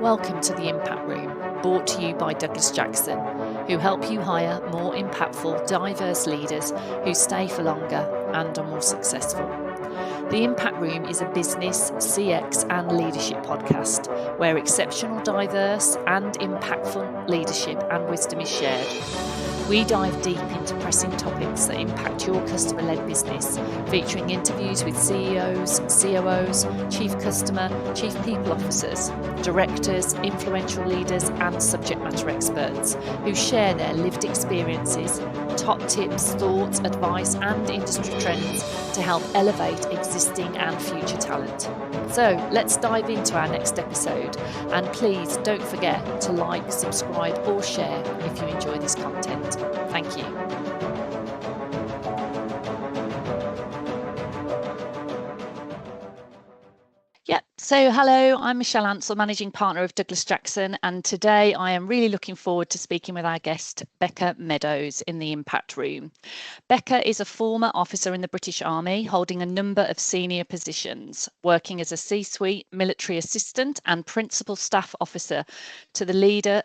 Welcome to the Impact Room, brought to you by Douglas Jackson, who help you hire more impactful, diverse leaders who stay for longer and are more successful. The Impact Room is a business, CX and leadership podcast where exceptional, diverse and impactful leadership and wisdom is shared. We dive deep into pressing topics that impact your customer-led business, featuring interviews with CEOs, COOs, Chief Customer, Chief People Officers, directors, influential leaders and subject matter experts who share their lived experiences, top tips, thoughts, advice and industry trends to help elevate existing and future talent. So let's dive into our next episode, and please don't forget to like, subscribe or share if you enjoy this content. Thank you. Yep. So hello, I'm Michelle Ansell, Managing Partner of Douglas Jackson, and today I am really looking forward to speaking with our guest, Becca Meadows, in the Impact Room. Becca is a former officer in the British Army, holding a number of senior positions, working as a C-suite military assistant and principal staff officer to the leader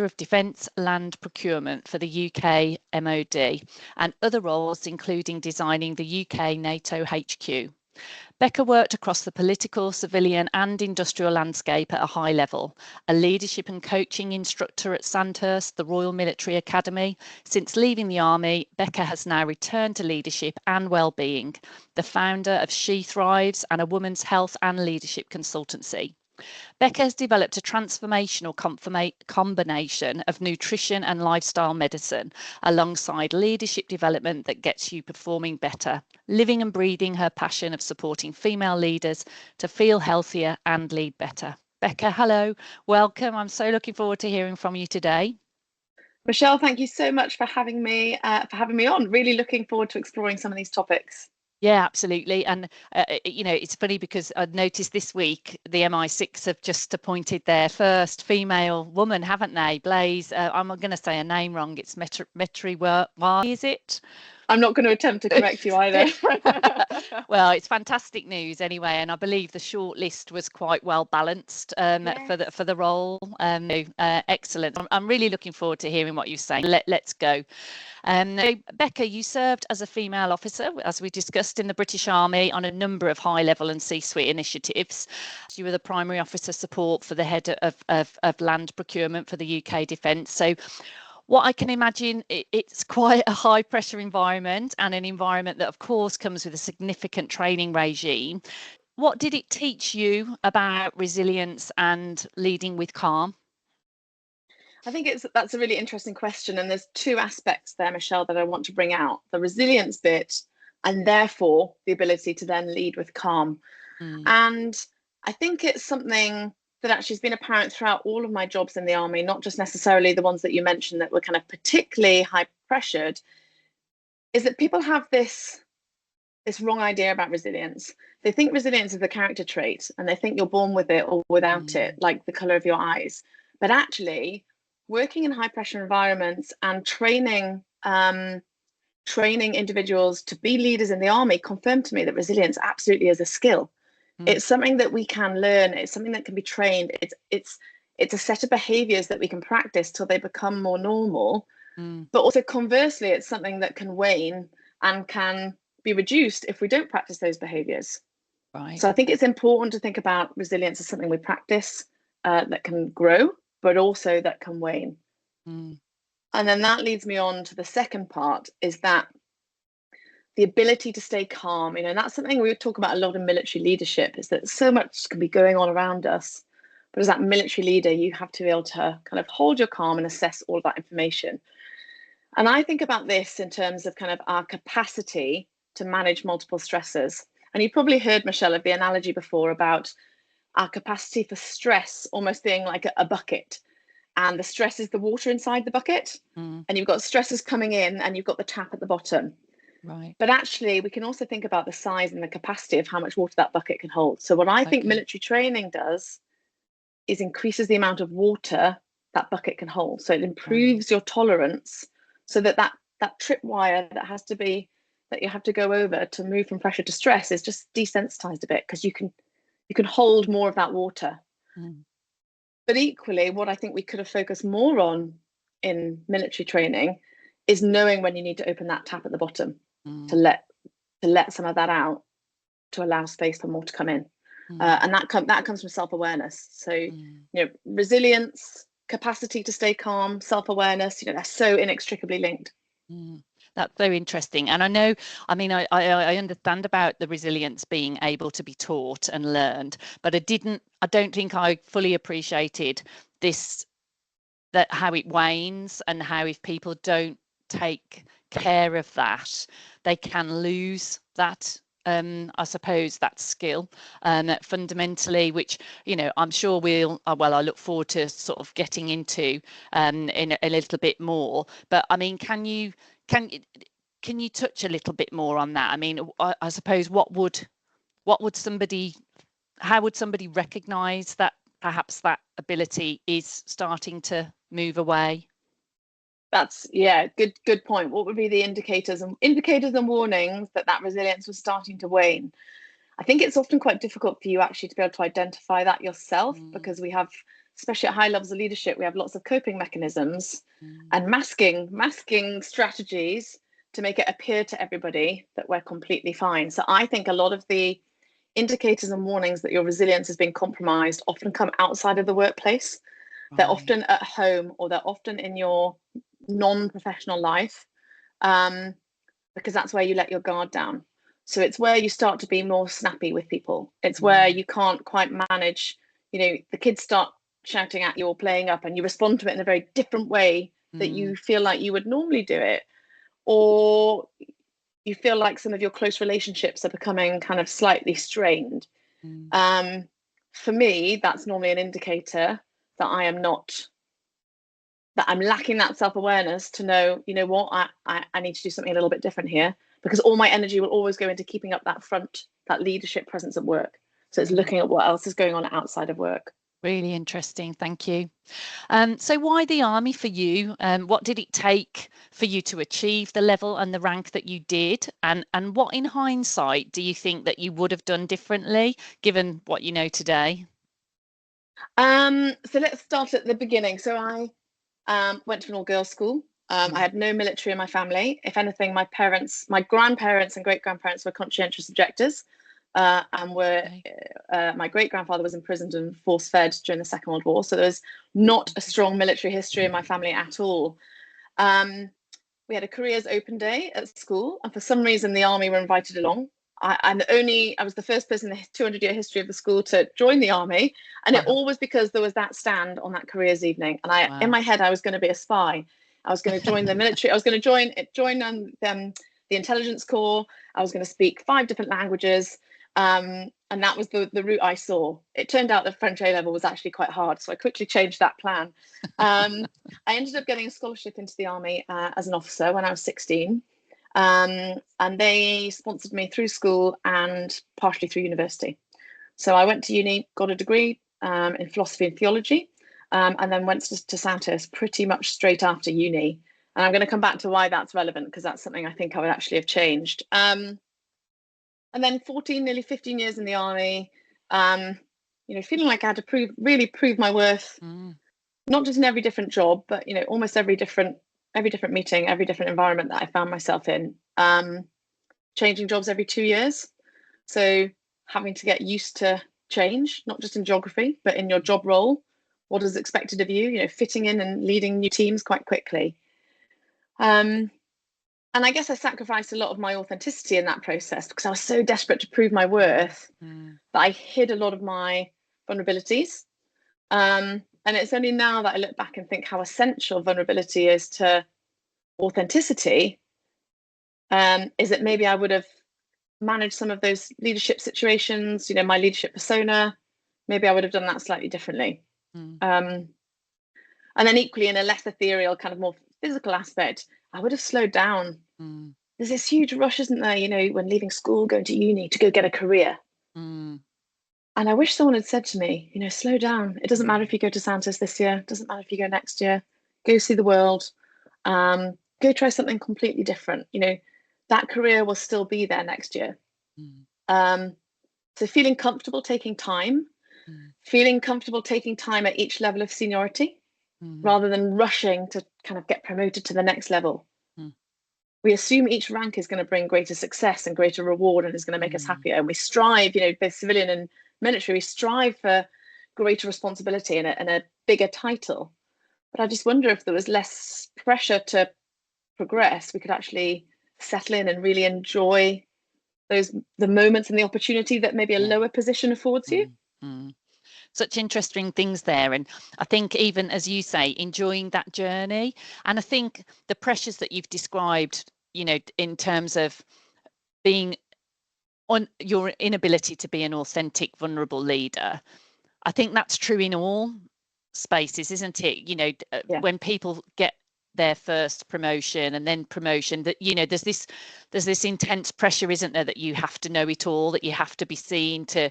of Defence Land Procurement for the UK MOD, and other roles including designing the UK NATO HQ. Becca worked across the political, civilian and industrial landscape at a high level, a leadership and coaching instructor at Sandhurst, the Royal Military Academy. Since leaving the Army, Becca has now returned to leadership and wellbeing, the founder of She Thrives and a women's health and leadership consultancy. Becca has developed a transformational combination of nutrition and lifestyle medicine alongside leadership development that gets you performing better, living and breathing her passion of supporting female leaders to feel healthier and lead better. Becca, hello, welcome. I'm so looking forward to hearing from you today. Michelle, thank you so much for having me on. Really looking forward to exploring some of these topics. Yeah, absolutely. And, it's funny because I noticed this week the MI6 have just appointed their first female woman, haven't they? Blaze, I'm going to say a name wrong. It's Metri, why is it? I'm not going to attempt to correct you either. Well, it's fantastic news anyway, and I believe the short list was quite well balanced Yes. for the role. Excellent. I'm really looking forward to hearing what you're saying. Let's go. So Becca, you served as a female officer, as we discussed, in the British Army on a number of high-level and C-suite initiatives. You were the primary officer support for the head of land procurement for the UK Defence. So what I can imagine, it's quite a high pressure environment, and an environment that of course comes with a significant training regime. What did it teach you about resilience and leading with calm? I think that's a really interesting question. And there's two aspects there, Michelle, that I want to bring out: the resilience bit, and therefore the ability to then lead with calm. And I think it's something that actually has been apparent throughout all of my jobs in the Army, not just necessarily the ones that you mentioned that were kind of particularly high pressured, is that people have this wrong idea about resilience. They think resilience is a character trait, and they think you're born with it or without it, like the color of your eyes. But actually, working in high pressure environments and training individuals to be leaders in the Army confirmed to me that resilience absolutely is a skill. It's something that we can learn. It's something that can be trained. It's a set of behaviors that we can practice till they become more normal. But also conversely, it's something that can wane and can be reduced if we don't practice those behaviors. Right. So I think it's important to think about resilience as something we practice that can grow, but also that can wane. And then that leads me on to the second part, is that the ability to stay calm, and that's something we talk about a lot in military leadership, is that so much can be going on around us. But as that military leader, you have to be able to kind of hold your calm and assess all of that information. And I think about this in terms of kind of our capacity to manage multiple stressors. And you've probably heard, Michelle, of the analogy before about our capacity for stress almost being like a bucket. And the stress is the water inside the bucket. And you've got stresses coming in and you've got the tap at the bottom. Right. But actually, we can also think about the size and the capacity of how much water that bucket can hold. So what I think military training does is increases the amount of water that bucket can hold. So it improves your tolerance, so that tripwire that you have to go over to move from pressure to stress is just desensitized a bit, because you can hold more of that water. But equally, what I think we could have focused more on in military training is knowing when you need to open that tap at the bottom to let some of that out, to allow space for more to come in. And that comes from self-awareness. So, resilience, capacity to stay calm, self-awareness, they're so inextricably linked. That's very interesting. And I understand about the resilience being able to be taught and learned, but I don't think I fully appreciated that how it wanes, and how if people don't take care of that, they can lose that. I suppose that skill, fundamentally, which I'm sure I look forward to sort of getting into in a little bit more. But I mean, can you touch a little bit more on that? I mean, I suppose how would somebody recognize that perhaps that ability is starting to move away? That's good point. What would be the indicators and warnings that resilience was starting to wane? I think it's often quite difficult for you actually to be able to identify that yourself, because we have, especially at high levels of leadership, we have lots of coping mechanisms and masking strategies to make it appear to everybody that we're completely fine. So I think a lot of the indicators and warnings that your resilience has been compromised often come outside of the workplace. They're often at home, or they're often in your non-professional life, because that's where you let your guard down. So it's where you start to be more snappy with people. It's where you can't quite manage, the kids start shouting at you or playing up, and you respond to it in a very different way that you feel like you would normally do it. Or you feel like some of your close relationships are becoming kind of slightly strained. For me, that's normally an indicator that I'm lacking that self-awareness to know, what, I need to do something a little bit different here, because all my energy will always go into keeping up that leadership presence at work. So it's looking at what else is going on outside of work. Really interesting. Thank you. So why the Army for you? What did it take for you to achieve the level and the rank that you did? And what, in hindsight, do you think that you would have done differently, given what you know today? So let's start at the beginning. So I went to an all-girls school. I had no military in my family. If anything, my grandparents and great-grandparents were conscientious objectors, and my great-grandfather was imprisoned and force-fed during the Second World War. So there was not a strong military history in my family at all. We had a careers open day at school, and for some reason the Army were invited along. I was the first person in the 200-year history of the school to join the Army, and it all was because there was that stand on that careers evening, and in my head I was going to be a spy. I was going to join the military. I was going to join the intelligence corps. I was going to speak 5 different languages, and that was the route I saw. It turned out that French A-level was actually quite hard, so I quickly changed that plan. I ended up getting a scholarship into the Army as an officer when I was 16. And they sponsored me through school and partially through university. So I went to uni, got a degree in philosophy and theology, and then went to Sandhurst pretty much straight after uni. And I'm going to come back to why that's relevant, because that's something I think I would actually have changed. And then nearly 15 years in the Army, feeling like I had to really prove my worth, not just in every different job, but almost every different meeting, every different environment that I found myself in. Changing jobs every 2 years, so having to get used to change, not just in geography, but in your job role. What is expected of you? Fitting in and leading new teams quite quickly. And I guess I sacrificed a lot of my authenticity in that process, because I was so desperate to prove my worth that I hid a lot of my vulnerabilities. And it's only now that I look back and think how essential vulnerability is to authenticity, is that maybe I would have managed some of those leadership situations, my leadership persona, maybe I would have done that slightly differently. And then equally, in a less ethereal, kind of more physical aspect, I would have slowed down. There's this huge rush, isn't there, when leaving school, going to uni to go get a career. And I wish someone had said to me, slow down. It doesn't matter if you go to Sandhurst this year. It doesn't matter if you go next year. Go see the world. Go try something completely different. That career will still be there next year. So feeling comfortable taking time feeling comfortable taking time at each level of seniority rather than rushing to kind of get promoted to the next level. We assume each rank is going to bring greater success and greater reward and is going to make us happier. And we strive, both civilian and military, we strive for greater responsibility and a bigger title. But I just wonder if there was less pressure to progress, we could actually settle in and really enjoy the moments and the opportunity that maybe a lower position affords you. Such interesting things there. And I think even as you say, enjoying that journey. And I think the pressures that you've described, in terms of being on your inability to be an authentic, vulnerable leader, I think that's true in all spaces, isn't it? When people get their first promotion and then promotion, that there's this intense pressure, isn't there, that you have to know it all, that you have to be seen to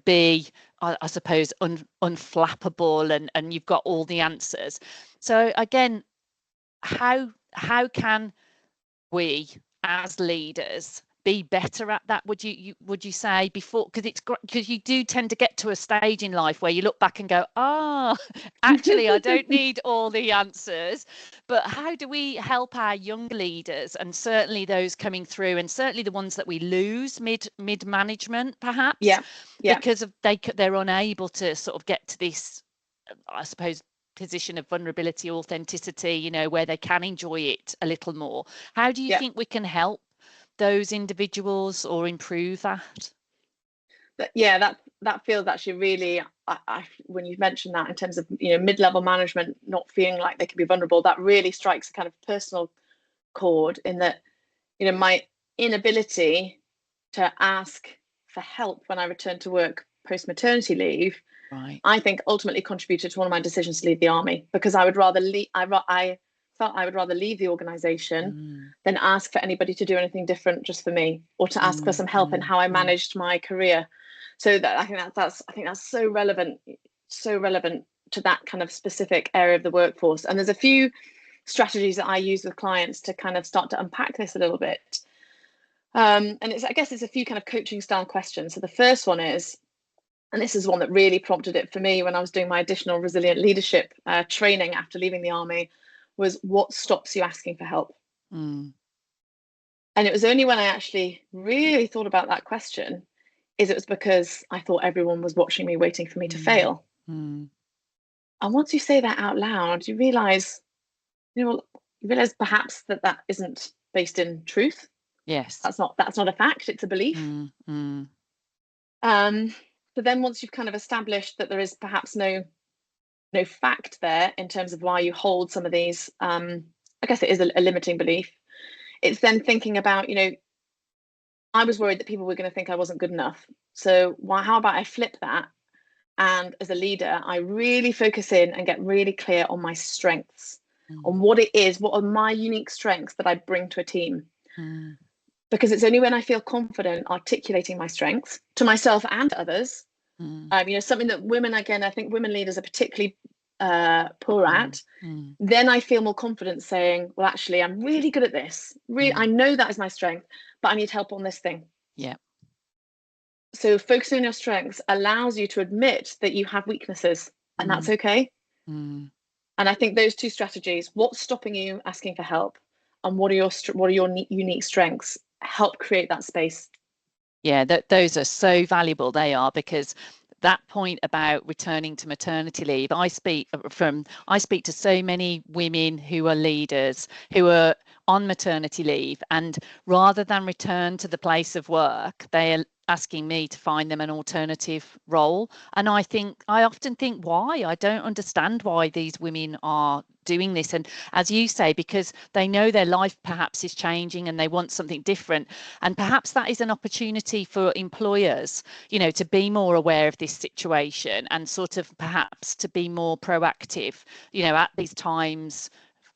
be, I suppose, unflappable, and you've got all the answers. So again, how can we as leaders be better at that, would you say, before, because you do tend to get to a stage in life where you look back and go, actually I don't need all the answers. But how do we help our young leaders, and certainly those coming through, and certainly the ones that we lose mid management perhaps, because of they're unable to sort of get to this, I suppose, position of vulnerability, authenticity, where they can enjoy it a little more? How do you think we can help those individuals or improve that? That feels actually really, when you've mentioned that in terms of mid-level management not feeling like they can be vulnerable, that really strikes a kind of personal chord, in that my inability to ask for help when I returned to work post maternity leave, I think ultimately contributed to one of my decisions to leave the army, because I would rather I felt I would rather leave the organization than ask for anybody to do anything different just for me, or to ask for some help in how I managed my career. So that I think that's so relevant to that kind of specific area of the workforce. And there's a few strategies that I use with clients to kind of start to unpack this a little bit. And I guess it's a few kind of coaching style questions. So the first one is, and this is one that really prompted it for me when I was doing my additional resilient leadership training after leaving the army, was, what stops you asking for help? And it was only when I actually really thought about that question, it was because I thought everyone was watching me, waiting for me to fail. And once you say that out loud, you realize perhaps that isn't based in truth. Yes, that's not a fact, it's a belief. But then once you've kind of established that there is perhaps no fact there in terms of why you hold some of these, I guess it is a limiting belief. It's then thinking about, I was worried that people were going to think I wasn't good enough. So how about I flip that? And as a leader, I really focus in and get really clear on my strengths, on what are my unique strengths that I bring to a team. Because it's only when I feel confident articulating my strengths to myself and to others, something that women, again, I think women leaders are particularly poor at, then I feel more confident saying, well, actually, I'm really good at this. I know that is my strength, but I need help on this thing. So focusing on your strengths allows you to admit that you have weaknesses, and that's okay. And I think those two strategies, what's stopping you asking for help, and what are your unique strengths, help create that space. Those are so valuable. They are, because that point about returning to maternity leave, I speak to so many women who are leaders who are on maternity leave, and rather than return to the place of work, they are asking me to find them an alternative role. And I often think, why? I don't understand why these women are doing this. And as you say, because they know their life perhaps is changing and they want something different. And perhaps that is an opportunity for employers, to be more aware of this situation, and sort of perhaps to be more proactive, at these times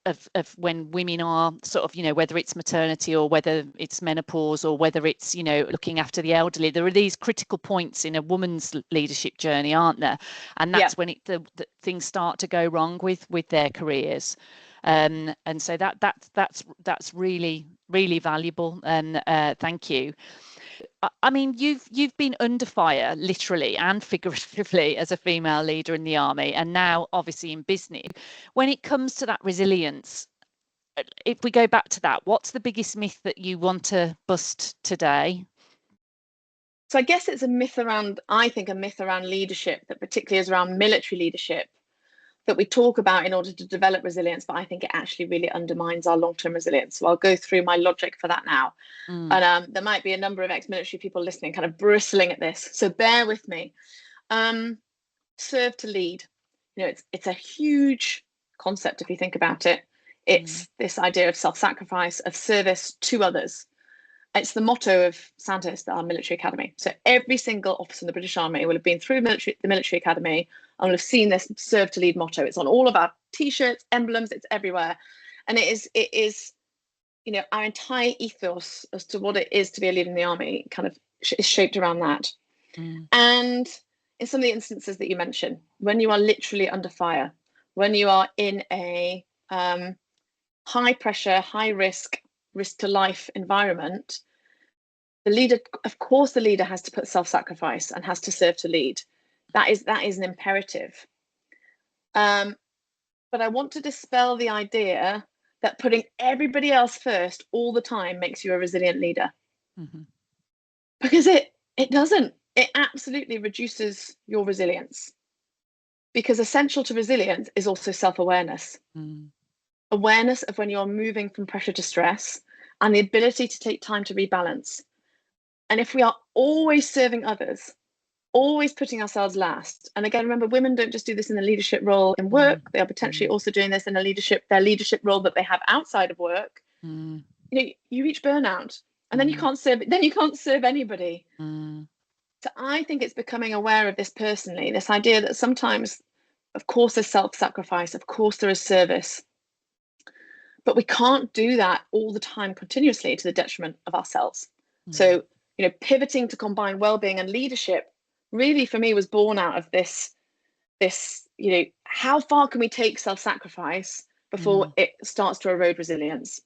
of when women are sort of, whether it's maternity or whether it's menopause or whether it's, looking after the elderly. There are these critical points in a woman's leadership journey, aren't there? And that's when the things start to go wrong with their careers. And so that's really, really valuable. And thank you. I mean, you've been under fire literally and figuratively as a female leader in the army, and now obviously in business. When it comes to that resilience, if we go back to that, what's the biggest myth that you want to bust today? So I guess it's a myth around leadership, that particularly is around military leadership, that we talk about in order to develop resilience, but I think it actually really undermines our long-term resilience. So I'll go through my logic for that now. And there might be a number of ex-military people listening kind of bristling at this, so bear with me. Serve to lead. It's a huge concept if you think about it. It's this idea of self-sacrifice, of service to others. It's the motto of Sandhurst, our military academy. So every single officer in the British Army will have been through the military academy and will have seen this serve to lead motto. It's on all of our T-shirts, emblems, it's everywhere. And it is, our entire ethos as to what it is to be a leader in the army kind of is shaped around that. And in some of the instances that you mentioned, when you are literally under fire, when you are in a high pressure, high risk to life environment, the leader has to put self-sacrifice and has to serve to lead. That is an imperative. But I want to dispel the idea that putting everybody else first all the time makes you a resilient leader. Because it doesn't. It absolutely reduces your resilience. Because essential to resilience is also self-awareness. Awareness of when you're moving from pressure to stress, and the ability to take time to rebalance. And if we are always serving others, always putting ourselves last, and again, remember, women don't just do this in the leadership role in work, they are potentially also doing this in their leadership role that they have outside of work. You reach burnout, and then you can't serve anybody. So I think it's becoming aware of this personally, this idea that sometimes, of course, there's self-sacrifice, of course there is service, but we can't do that all the time continuously to the detriment of ourselves. So, pivoting to combine well-being and leadership really for me was born out of this, how far can we take self-sacrifice before it starts to erode resilience?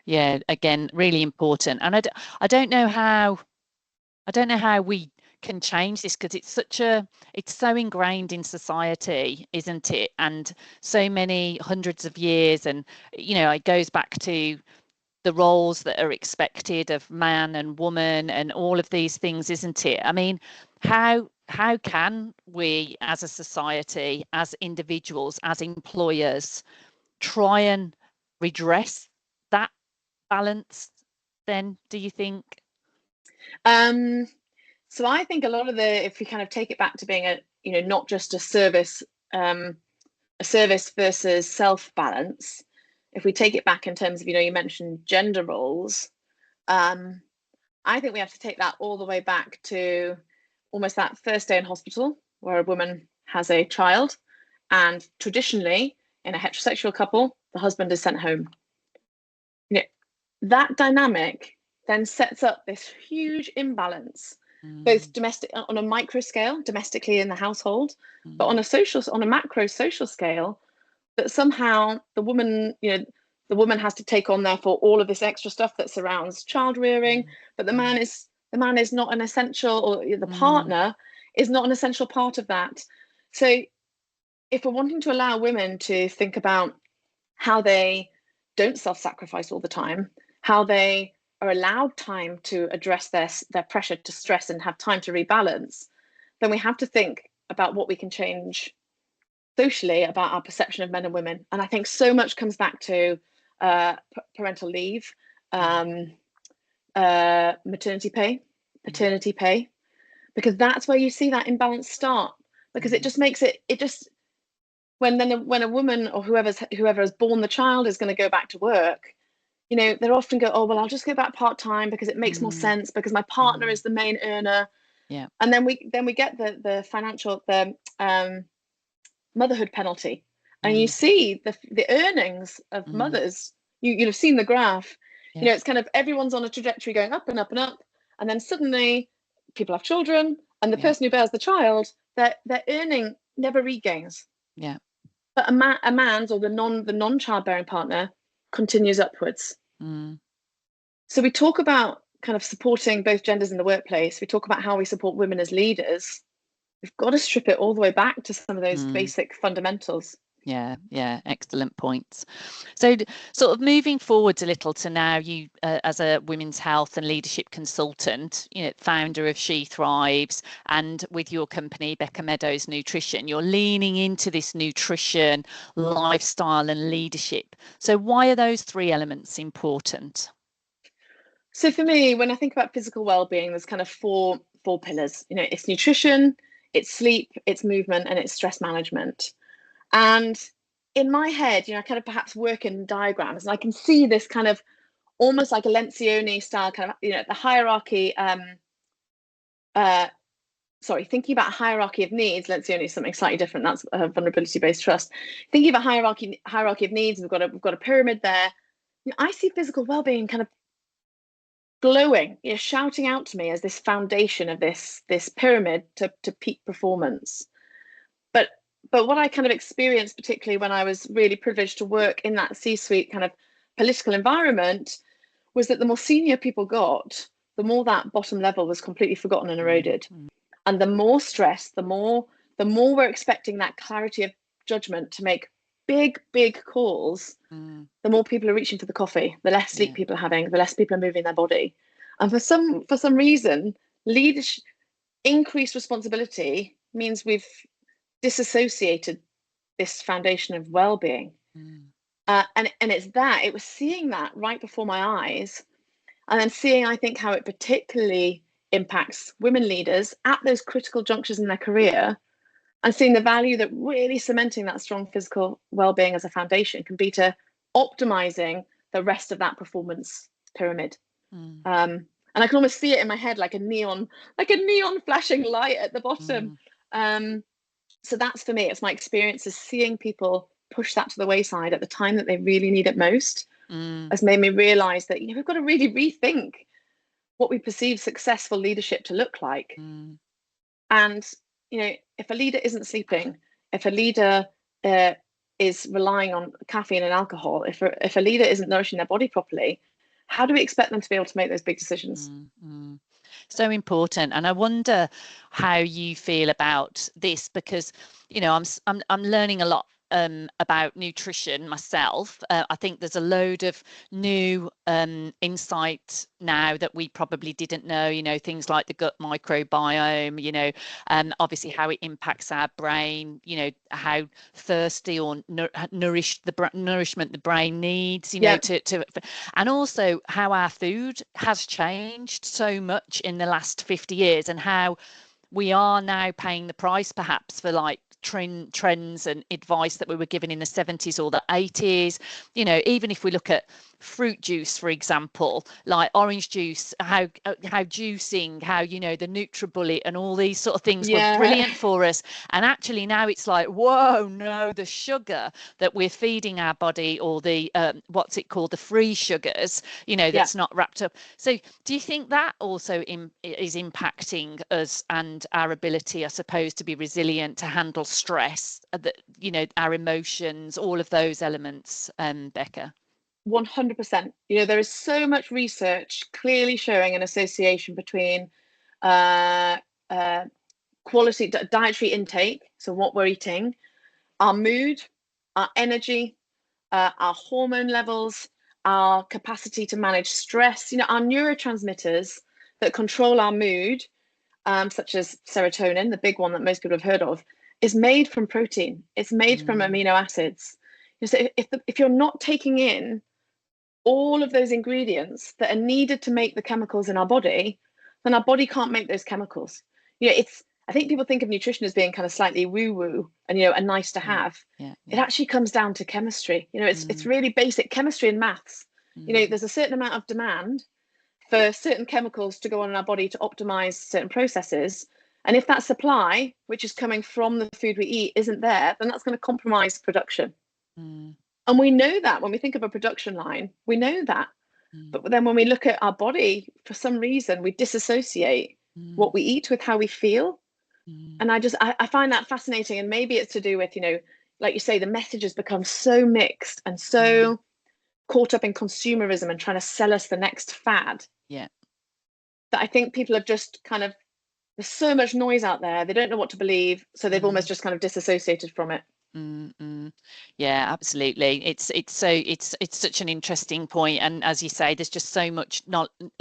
Yeah, again, really important. And I don't know how we can change this, because it's so ingrained in society, isn't it? And so many hundreds of years, and it goes back to the roles that are expected of man and woman and all of these things, isn't it? I mean, how can we as a society, as individuals, as employers, try and redress that balance then, do you think? So I think a lot of if we kind of take it back to being not just a service versus self balance, if we take it back in terms of, you mentioned gender roles, I think we have to take that all the way back to almost that first day in hospital where a woman has a child, and traditionally in a heterosexual couple, the husband is sent home. That dynamic then sets up this huge imbalance, both domestic on a micro scale, domestically in the household, but on a macro social scale, that somehow the woman has to take on therefore all of this extra stuff that surrounds child rearing, but the man is not an essential, or the partner is not an essential part of that. So if we're wanting to allow women to think about how they don't self-sacrifice all the time, how they are allowed time to address their pressure to stress and have time to rebalance, then we have to think about what we can change socially about our perception of men and women. And I think so much comes back to parental leave, maternity pay, paternity pay, because that's where you see that imbalance start. Because it just makes it when a woman or whoever has born the child is going to go back to work, they often go, oh well, I'll just go back part-time because it makes more sense, because my partner is the main earner. Yeah. And then we get the financial motherhood penalty, and you see the earnings of mothers. You'll have seen the graph. Yeah. It's kind of everyone's on a trajectory going up and up and up, and then suddenly people have children, and the person who bears the child, their earning never regains. Yeah. But a man's or the non-childbearing partner continues upwards. So we talk about kind of supporting both genders in the workplace, we talk about how we support women as leaders. We've got to strip it all the way back to some of those basic fundamentals. Yeah, excellent points. So sort of moving forwards a little to now, you as a women's health and leadership consultant, founder of She Thrives, and with your company, Becca Meadows Nutrition, you're leaning into this nutrition, lifestyle and leadership. So why are those three elements important? So for me, when I think about physical well-being, there's kind of four pillars. It's nutrition, it's sleep, it's movement, and it's stress management. And in my head, I kind of perhaps work in diagrams, and I can see this kind of almost like a Lencioni style kind of, the hierarchy. Thinking about hierarchy of needs. Lencioni is something slightly different. That's vulnerability-based trust. Thinking about hierarchy of needs, we've got a pyramid there. I see physical well-being kind of glowing, shouting out to me as this foundation of this pyramid to peak performance. But what I kind of experienced, particularly when I was really privileged to work in that C-suite kind of political environment, was that the more senior people got, the more that bottom level was completely forgotten and eroded. And the more stress, the more we're expecting that clarity of judgment to make big calls, the more people are reaching for the coffee, the less sleep people are having, the less people are moving their body. And for some reason, leadership, increased responsibility means we've disassociated this foundation of well-being. And it was seeing that right before my eyes, and then seeing, I think, how it particularly impacts women leaders at those critical junctures in their career, and seeing the value that really cementing that strong physical well-being as a foundation can be to optimizing the rest of that performance pyramid. And I can almost see it in my head like a neon flashing light at the bottom. So that's, for me, it's my experience of seeing people push that to the wayside at the time that they really need it most, has made me realize that we've got to really rethink what we perceive successful leadership to look like. And if a leader isn't sleeping, if a leader is relying on caffeine and alcohol, if a leader isn't nourishing their body properly, how do we expect them to be able to make those big decisions? So important. And I wonder how you feel about this, because I'm learning a lot about nutrition myself. I think there's a load of new insight now that we probably didn't know, things like the gut microbiome, obviously how it impacts our brain, how thirsty or nourishment the brain needs, and also how our food has changed so much in the last 50 years, and how we are now paying the price perhaps for like trends and advice that we were given in the 70s or the 80s. Even if we look at fruit juice, for example, like orange juice, how juicing, how the NutriBullet and all these sort of things were brilliant for us, and actually now it's like, whoa, no, the sugar that we're feeding our body, or the what's it called, the free sugars, that's not wrapped up. So do you think that also is impacting us and our ability, I suppose, to be resilient, to handle stress, our emotions, all of those elements, Becca? 100%. There is so much research clearly showing an association between quality dietary intake, so what we're eating, our mood, our energy, our hormone levels, our capacity to manage stress, our neurotransmitters that control our mood, such as serotonin, the big one that most people have heard of, is made from protein. It's made from amino acids. So if you're not taking in all of those ingredients that are needed to make the chemicals in our body, then our body can't make those chemicals. I think people think of nutrition as being kind of slightly woo-woo and a nice to have. It actually comes down to chemistry. It's really basic chemistry and maths. There's a certain amount of demand for certain chemicals to go on in our body to optimize certain processes. And if that supply, which is coming from the food we eat, isn't there, then that's going to compromise production. And we know that when we think of a production line, we know that. But then when we look at our body, for some reason, we disassociate what we eat with how we feel. And I find that fascinating. And maybe it's to do with, like you say, the message has become so mixed and so caught up in consumerism and trying to sell us the next fad. that I think people have just kind of, there's so much noise out there, they don't know what to believe, so they've almost just kind of disassociated from it. Yeah, absolutely. It's such an interesting point, and as you say, there's just so much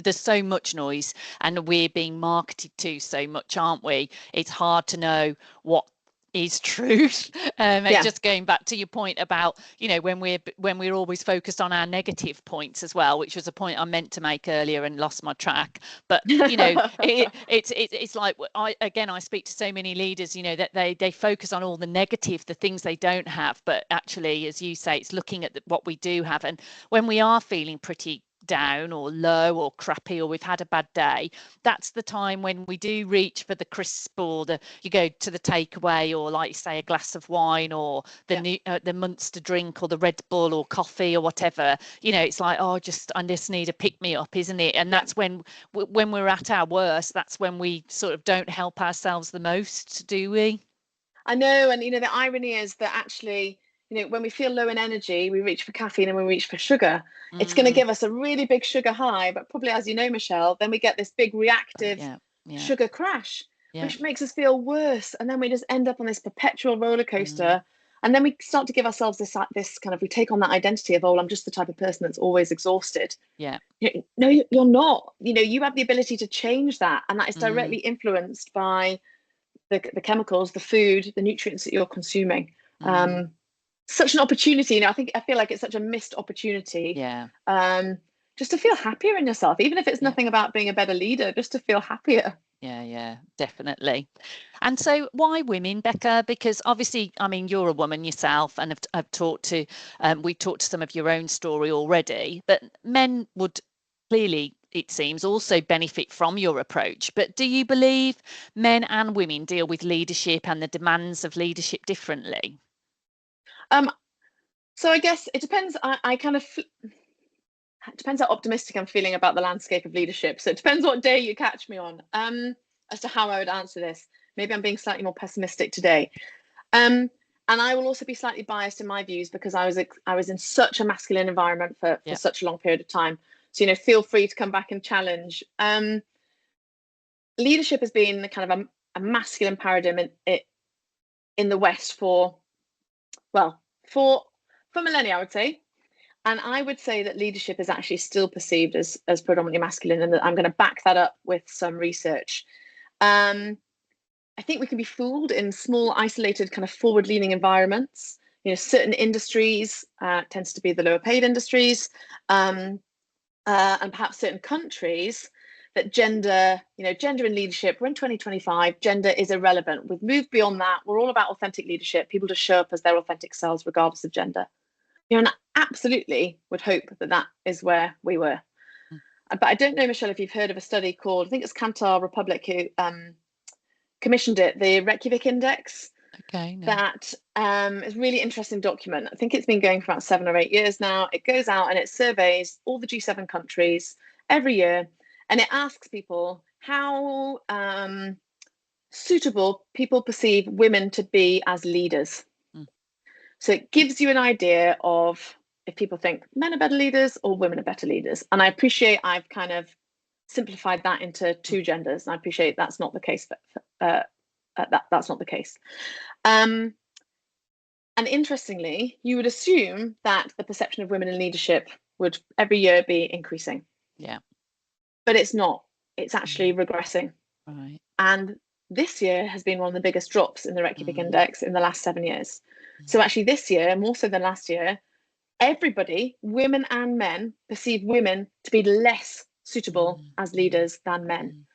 there's so much noise, and we're being marketed to so much, aren't we? It's hard to know what is truth. Just going back to your point about, you know, when we're always focused on our negative points as well, which was a point I meant to make earlier and lost my track. But you know, it's like I speak to so many leaders, you know, that they focus on all the negative, the things they don't have, but actually, as you say, it's looking at what we do have. And when we are feeling pretty down or low or crappy, or we've had a bad day, that's the time when we do reach for the crisp, or you go to the takeaway, or like you say, a glass of wine, or the Munster drink, or the Red Bull, or coffee, or whatever. You know, it's like, I just need a pick me up, isn't it? And that's when we're at our worst, that's when we sort of don't help ourselves the most, do we? I know, and you know, the irony is that actually, you know, when we feel low in energy, we reach for caffeine, and when we reach for sugar, it's going to give us a really big sugar high, but probably, as you know, Michelle, then we get this big reactive sugar crash, which makes us feel worse, and then we just end up on this perpetual roller coaster. And then we start to give ourselves this kind of, we take on that identity of, oh, I'm just the type of person that's always exhausted. No, you're not. You know, you have the ability to change that, and that is directly influenced by the chemicals, the food, the nutrients that you're consuming. Such an opportunity. You know, I feel like it's such a missed opportunity. Just to feel happier in yourself, even if it's nothing about being a better leader, just to feel happier. Yeah, definitely. And so why women, Becca? Because obviously, I mean, you're a woman yourself, and I've talked to, we've talked to some of your own story already, but men would clearly, it seems, also benefit from your approach. But do you believe men and women deal with leadership and the demands of leadership differently? So I guess it depends. It depends how optimistic I'm feeling about the landscape of leadership. So it depends what day you catch me on, as to how I would answer this. Maybe I'm being slightly more pessimistic today. And I will also be slightly biased in my views, because I was in such a masculine environment for such a long period of time. So, you know, feel free to come back and challenge. Leadership has been kind of a masculine paradigm in the West for millennia, I would say. And I would say that leadership is actually still perceived as predominantly masculine, and that I'm going to back that up with some research. I think we can be fooled in small, isolated, kind of forward-leaning environments. You know, certain industries tends to be the lower paid industries, and perhaps certain countries, that gender in leadership, we're in 2025, gender is irrelevant. We've moved beyond that. We're all about authentic leadership, people to show up as their authentic selves, regardless of gender. You know, and I absolutely would hope that is where we were. But I don't know, Michelle, if you've heard of a study called, I think it's Cantar Republic who commissioned it, the Reykjavik Index. Okay, no. That is a really interesting document. I think it's been going for about 7 or 8 years now. It goes out and it surveys all the G7 countries every year, and it asks people how suitable people perceive women to be as leaders. So it gives you an idea of if people think men are better leaders or women are better leaders. And I appreciate I've kind of simplified that into two genders. And I appreciate that's not the case. That's not the case. And interestingly, you would assume that the perception of women in leadership would every year be increasing. Yeah. But it's not. It's actually regressing. Right. And this year has been one of the biggest drops in the Reykjavik Index in the last 7 years. So actually this year, more so than last year, everybody, women and men, perceive women to be less suitable as leaders than men.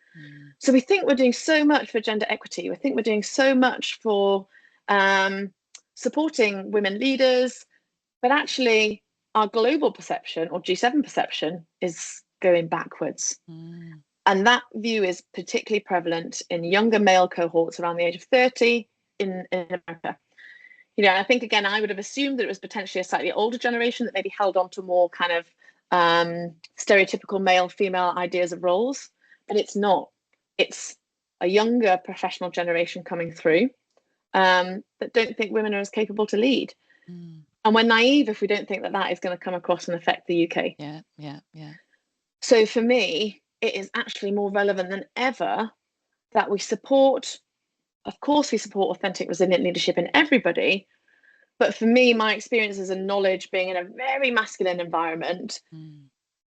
So we think we're doing so much for gender equity. We think we're doing so much for supporting women leaders, but actually our global perception, or G7 perception, is going backwards. And that view is particularly prevalent in younger male cohorts around the age of 30 in America. You know, I think, again, I would have assumed that it was potentially a slightly older generation that maybe held on to more kind of stereotypical male-female ideas of roles, but it's not. It's a younger professional generation coming through that don't think women are as capable to lead. And we're naive if we don't think that is going to come across and affect the UK. Yeah. So for me, it is actually more relevant than ever that we support, of course, we support authentic, resilient leadership in everybody. But for me, my experiences and knowledge being in a very masculine environment,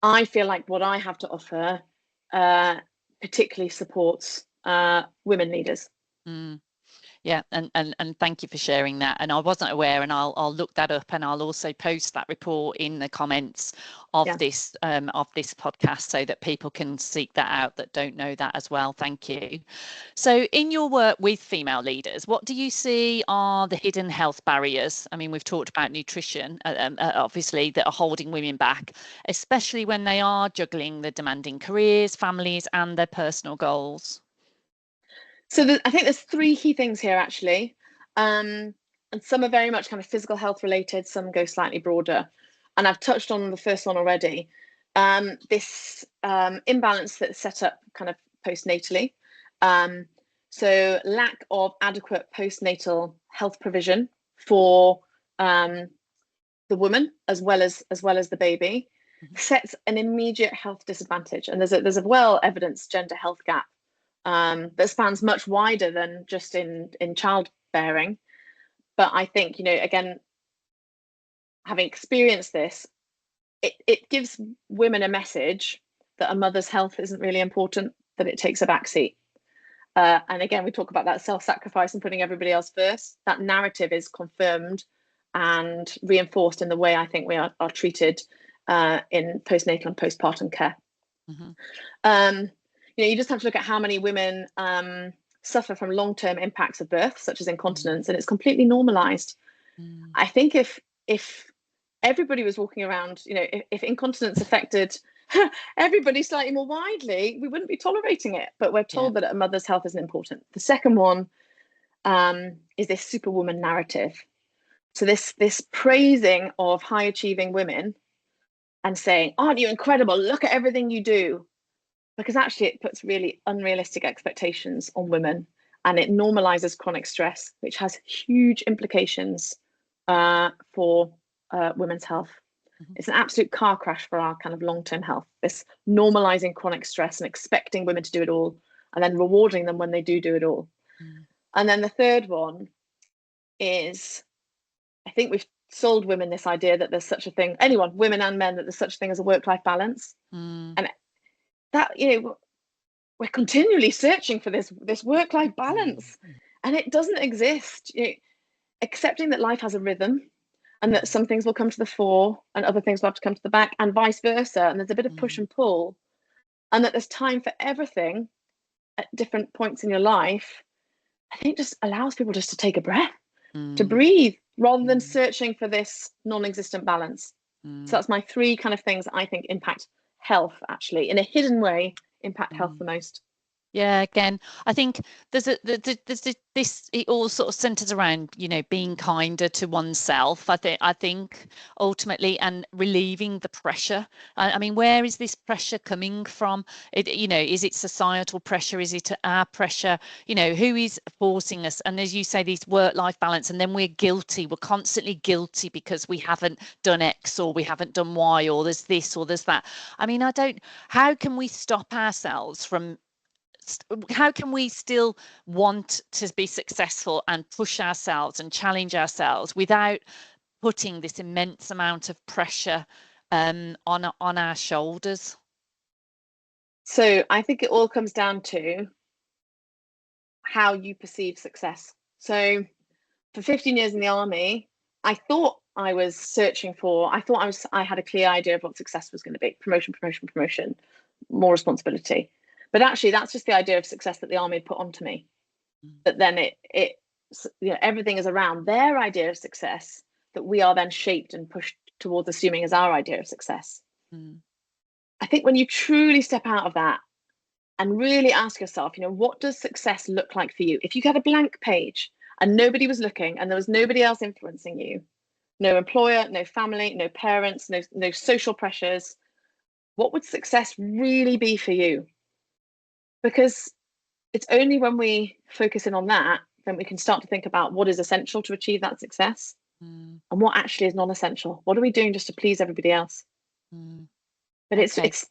I feel like what I have to offer particularly supports women leaders. Yeah, and thank you for sharing that. And I wasn't aware, and I'll look that up, and I'll also post that report in the comments of this podcast, so that people can seek that out that don't know that as well. Thank you. So in your work with female leaders, what do you see are the hidden health barriers? I mean, we've talked about nutrition, obviously, that are holding women back, especially when they are juggling the demanding careers, families, and their personal goals. So I think there's three key things here, actually. And some are very much kind of physical health related, some go slightly broader. And I've touched on the first one already. This imbalance that's set up kind of postnatally. So lack of adequate postnatal health provision for the woman as well as the baby sets an immediate health disadvantage. And there's a well evidenced gender health gap that spans much wider than just in childbearing. But I think, again, having experienced this, it gives women a message that a mother's health isn't really important, that it takes a backseat. And again, we talk about that self-sacrifice and putting everybody else first. That narrative is confirmed and reinforced in the way I think we are treated in postnatal and postpartum care. You just have to look at how many women suffer from long-term impacts of birth, such as incontinence, and it's completely normalized. I think if everybody was walking around, if incontinence affected everybody slightly more widely, we wouldn't be tolerating it. But we're told that a mother's health isn't important. The second one is this superwoman narrative. So this praising of high-achieving women and saying, "Aren't you incredible? Look at everything you do." Because actually it puts really unrealistic expectations on women, and it normalizes chronic stress, which has huge implications for women's health. It's an absolute car crash for our kind of long-term health, this normalizing chronic stress and expecting women to do it all and then rewarding them when they do it all. And then the third one is, I think we've sold women this idea that there's such a thing, women and men, that there's such a thing as a work-life balance. And that, we're continually searching for this work-life balance, and it doesn't exist. Accepting that life has a rhythm and that some things will come to the fore and other things will have to come to the back, and vice versa, and there's a bit of push and pull, and that there's time for everything at different points in your life, I think just allows people just to take a breath, to breathe, rather than searching for this non-existent balance. So that's my three kind of things that I think impact health, actually, in a hidden way, impact health the most. Yeah, again, I think there's this, it all sort of centers around, being kinder to oneself. I think ultimately, and relieving the pressure. I mean, where is this pressure coming from? Is it societal pressure? Is it our pressure? Who is forcing us? And as you say, these work-life balance, and then we're guilty. We're constantly guilty because we haven't done X or we haven't done Y, or there's this or there's that. I mean, how can we stop ourselves from, how can we still want to be successful and push ourselves and challenge ourselves without putting this immense amount of pressure on our shoulders? So I think it all comes down to how you perceive success. So for 15 years in the army, I thought I was searching for, I had a clear idea of what success was going to be: promotion, more responsibility. But actually, that's just the idea of success that the army had put onto me. That then everything is around their idea of success that we are then shaped and pushed towards assuming as our idea of success. I think when you truly step out of that and really ask yourself, what does success look like for you? If you had a blank page and nobody was looking and there was nobody else influencing you, no employer, no family, no parents, no social pressures, what would success really be for you? Because it's only when we focus in on that, then we can start to think about what is essential to achieve that success and what actually is non-essential. What are we doing just to please everybody else? But it's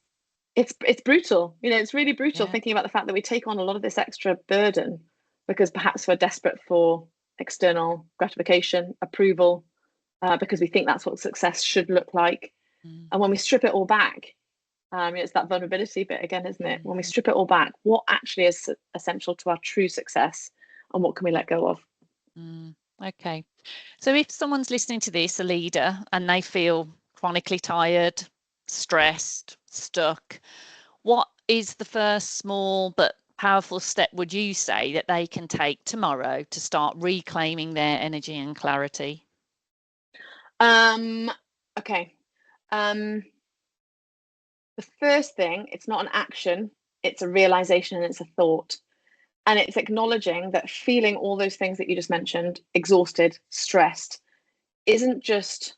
it's brutal. It's really brutal thinking about the fact that we take on a lot of this extra burden because perhaps we're desperate for external gratification, approval, because we think that's what success should look like. And when we strip it all back, it's that vulnerability bit again, isn't it? When we strip it all back, what actually is essential to our true success, and what can we let go of? Okay. So if someone's listening to this, a leader, and they feel chronically tired, stressed, stuck, what is the first small but powerful step, would you say, that they can take tomorrow to start reclaiming their energy and clarity? Okay. The first thing, it's not an action, it's a realization and it's a thought. And it's acknowledging that feeling all those things that you just mentioned, exhausted, stressed, isn't just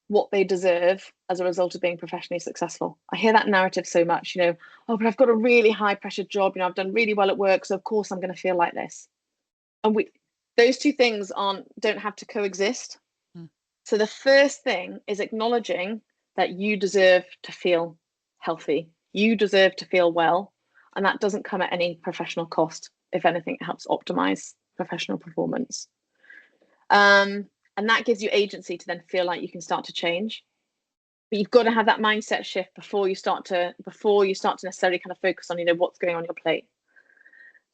what they deserve as a result of being professionally successful. I hear that narrative so much, oh, but I've got a really high pressure job, I've done really well at work, so of course I'm going to feel like this. And those two things don't have to coexist. So the first thing is acknowledging that you deserve to feel healthy. You deserve to feel well. And that doesn't come at any professional cost. If anything, it helps optimize professional performance. And that gives you agency to then feel like you can start to change. But you've got to have that mindset shift before you start to necessarily kind of focus on, what's going on your plate.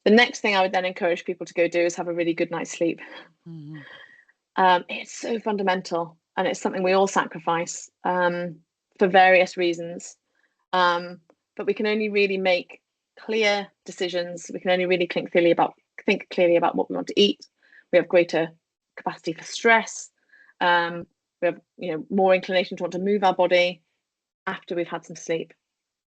The next thing I would then encourage people to go do is have a really good night's sleep. It's so fundamental, and it's something we all sacrifice for various reasons. But we can only really make clear decisions. We can only really think clearly about what we want to eat. We have greater capacity for stress. We have more inclination to want to move our body after we've had some sleep.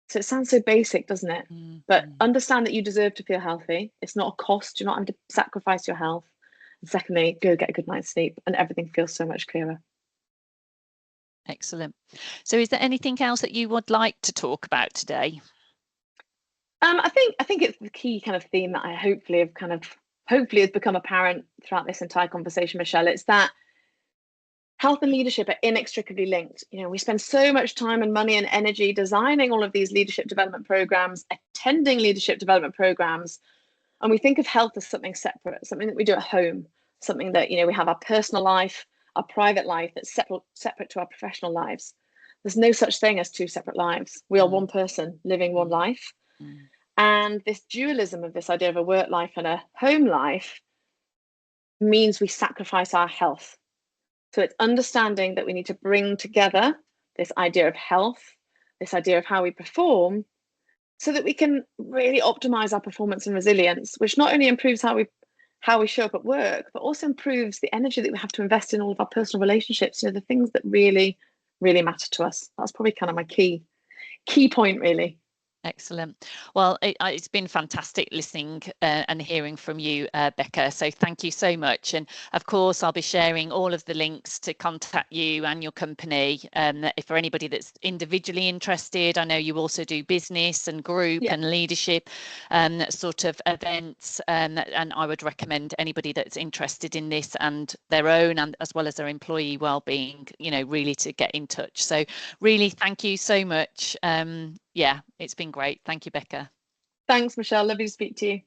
So it sounds so basic, doesn't it? But understand that you deserve to feel healthy. It's not a cost. You're not having to sacrifice your health. And secondly, go get a good night's sleep, and everything feels so much clearer. Excellent. So is there anything else that you would like to talk about today? I think it's the key kind of theme that I hopefully has become apparent throughout this entire conversation, Michelle. It's that health and leadership are inextricably linked. We spend so much time and money and energy designing all of these leadership development programs, attending leadership development programs, and we think of health as something separate, something that we do at home, something that we have our personal life, our private life that's separate to our professional lives. There's no such thing as two separate lives. We are one person living one life. And this dualism of this idea of a work life and a home life means we sacrifice our health. So it's understanding that we need to bring together this idea of health, this idea of how we perform, so that we can really optimize our performance and resilience, which not only improves how we show up at work, but also improves the energy that we have to invest in all of our personal relationships, the things that really, really matter to us. That's probably kind of my key point, really. Excellent. Well, it's been fantastic listening and hearing from you, Becca. So thank you so much. And of course, I'll be sharing all of the links to contact you and your company. If for anybody that's individually interested, I know you also do business and group and leadership sort of events. And I would recommend anybody that's interested in this and their own, and as well as their employee wellbeing, really to get in touch. So really, thank you so much. Yeah, it's been great. Thank you, Becca. Thanks, Michelle. Lovely to speak to you.